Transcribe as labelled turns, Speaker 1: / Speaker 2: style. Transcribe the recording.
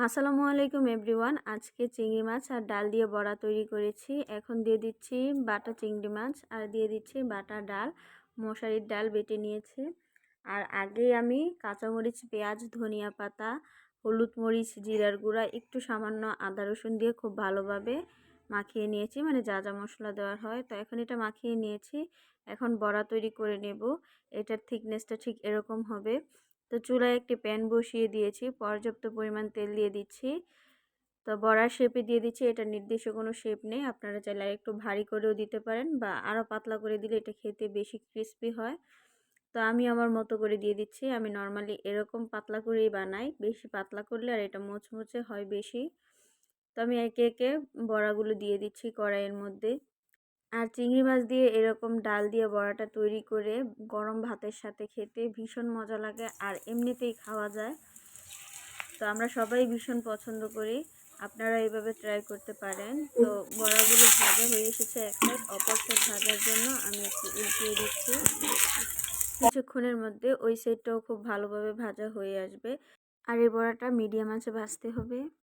Speaker 1: আসসালামু আলাইকুম এভরিওয়ান। আজকে চিংড়ি মাছ আর ডাল দিয়ে বড়া তৈরি করেছি। এখন দিয়ে দিচ্ছি বাটা চিংড়ি মাছ আর দিয়ে দিচ্ছি বাটা ডাল, মশারির ডাল বেটে নিয়েছি। আর আগে আমি কাঁচামরিচ, পেঁয়াজ, ধনিয়া পাতা, হলুদ মরিচ, জিরার গুঁড়া, একটু সামান্য আদা রসুন দিয়ে খুব ভালোভাবে মাখিয়ে নিয়েছি, মানে যা যা মশলা দেওয়ার হয়। তো এখন এটা মাখিয়ে নিয়েছি। এখন বড়া তৈরি করে নেব। এটার থিকনেসটা ঠিক এরকম হবে। তো চুলায় একটি প্যান বসিয়ে দিয়েছি, পর্যাপ্ত পরিমাণ তেল দিয়ে দিচ্ছি। তো বড়ার শেপে দিয়ে দিচ্ছি। এটা নির্দিষ্ট কোনো শেপ নেই, আপনারা চাইলে একটু ভারী করেও দিতে পারেন বা আরও পাতলা করে দিলে এটা খেতে বেশি ক্রিস্পি হয়। তো আমি আমার মতো করে দিয়ে দিচ্ছি। আমি নর্মালি এরকম পাতলা করেই বানাই, বেশি পাতলা করলে আর এটা মুচমুচে হয় বেশি। তো আমি একে একে বড়াগুলো দিয়ে দিচ্ছি কড়াইয়ের মধ্যে। আর চিংড়ি মাছ দিয়ে এরকম ডাল দিয়ে বড়াটা তৈরি করে গরম ভাতের সাথে খেতে ভীষণ মজা লাগে, আর এমনিতেই খাওয়া যায়। তো আমরা সবাই ভীষণ পছন্দ করি, আপনারা এইভাবে ট্রাই করতে পারেন। তো বড়াগুলো ভাজা হয়ে এসেছে এক সাইড, অপর সাইড ভাজার জন্য আমি একটু উল্টিয়ে দিচ্ছি। কিছুক্ষণের মধ্যে ওই সাইডটাও খুব ভালোভাবে ভাজা হয়ে আসবে। আর এই বড়াটা মিডিয়াম আঁচে ভাজতে হবে।